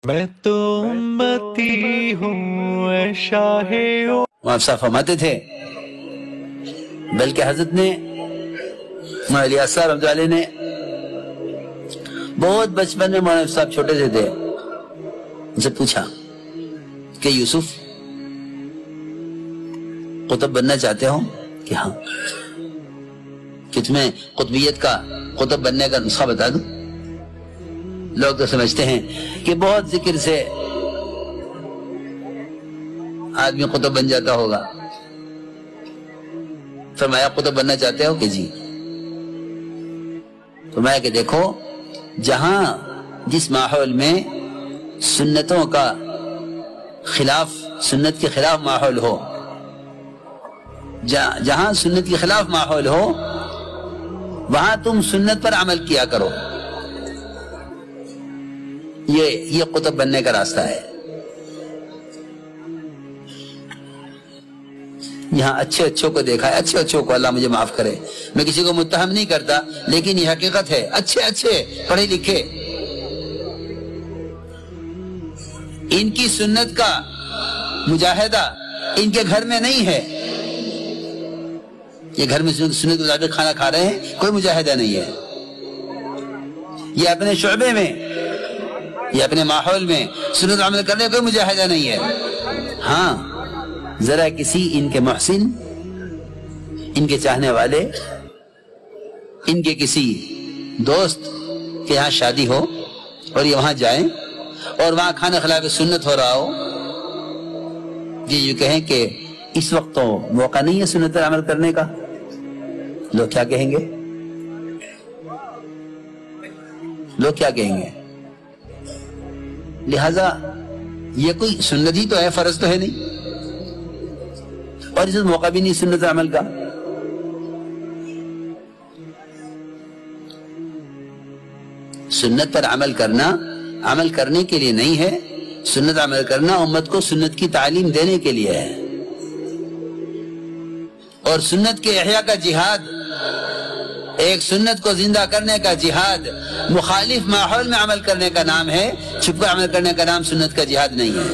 میں تو امتی ہوں اے شاہ آپ صاحب فرماتے تھے، بلکہ حضرت نے مولانا الیاس صاحب رحمۃ اللہ علیہ نے بہت بچپن میں، مولانا صاحب چھوٹے سے تھے، ان سے پوچھا کہ یوسف قطب بننا چاہتے ہو؟ کہ ہاں۔ کہ تمہیں قطبیت کا، قطب بننے کا نسخہ بتا دوں؟ لوگ تو سمجھتے ہیں کہ بہت ذکر سے آدمی قطب بن جاتا ہوگا۔ فرمایا قطب بننا چاہتے ہو؟ کہ جی۔ فرمایا کہ دیکھو، جہاں جس ماحول میں سنتوں کا خلاف، سنت کے خلاف ماحول ہو، جہاں سنت کے خلاف ماحول ہو، وہاں تم سنت پر عمل کیا کرو۔ یہ قطب بننے کا راستہ ہے۔ یہاں اچھے اچھوں کو دیکھا ہے، اچھے اچھوں کو، اللہ مجھے معاف کرے، میں کسی کو متہم نہیں کرتا، لیکن یہ حقیقت ہے، اچھے اچھے پڑھے لکھے، ان کی سنت کا مجاہدہ ان کے گھر میں نہیں ہے۔ یہ گھر میں سنت کے مطابق کھانا کھا رہے ہیں، کوئی مجاہدہ نہیں ہے۔ یہ اپنے شعبے میں، یہ اپنے ماحول میں سنت عمل کرنے کا کوئی مجاہدہ نہیں ہے۔ ہاں، ذرا کسی ان کے محسن، ان کے چاہنے والے، ان کے کسی دوست کے یہاں شادی ہو اور یہ وہاں جائیں اور وہاں کھانا خلاف سنت ہو رہا ہو، یہ کہیں کہ اس وقت تو موقع نہیں ہے سنت پر عمل کرنے کا، لوگ کیا کہیں گے؟ لوگ کیا کہیں گے؟ لہذا یہ کوئی سنت ہی تو ہے، فرض تو ہے نہیں، اور اس موقع بھی نہیں سنت عمل کا۔ سنت پر عمل کرنا عمل کرنے کے لیے نہیں ہے، سنت عمل کرنا امت کو سنت کی تعلیم دینے کے لیے ہے۔ اور سنت کے احیاء کا جہاد، ایک سنت کو زندہ کرنے کا جہاد، مخالف ماحول میں عمل کرنے کا نام ہے، چھپ کر عمل کرنے کا نام سنت کا جہاد نہیں ہے۔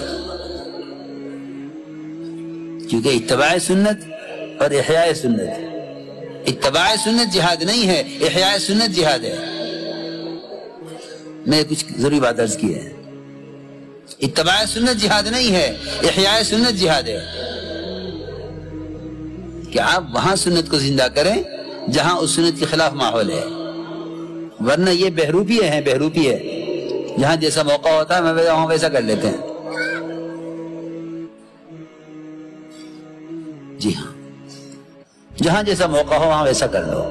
کیونکہ اتباع سنت اور احیاء سنت، اتباع سنت جہاد نہیں ہے، احیاء سنت جہاد ہے۔ میں کچھ ضروری بات عرض کی ہے، اتباع سنت جہاد نہیں ہے، احیاء سنت جہاد ہے، کہ آپ وہاں سنت کو زندہ کریں جہاں اس سنت کے خلاف ماحول ہے، ورنہ یہ بہروپی ہے، بہروپی ہے، جہاں جیسا موقع ہوتا ہے وہاں ویسا کر لیتے ہیں۔ جی ہاں، جہاں جیسا موقع ہو وہاں ویسا کر لو۔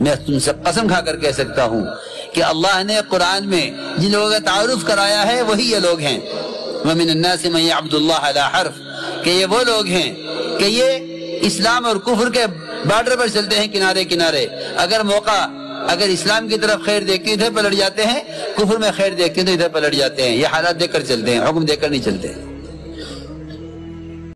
میں تم سے قسم کھا کر کہہ سکتا ہوں کہ اللہ نے قرآن میں جن لوگوں کا تعارف کرایا ہے وہی یہ لوگ ہیں۔ وَمِنَ النَّاسِ مَن يَعْبُدُ اللَّهَ عَلَى حَرْفٍ، کہ یہ وہ لوگ ہیں کہ یہ اسلام اور کفر کے بارڈر پر چلتے ہیں، کنارے کنارے، اگر اسلام کی طرف خیر دیکھتے ہیں ادھر پلٹ جاتے ہیں، کفر میں خیر دیکھتے ہیں تو ادھر پلٹ جاتے ہیں۔ یہ حالات دیکھ کر چلتے ہیں، حکم دیکھ کر نہیں چلتے۔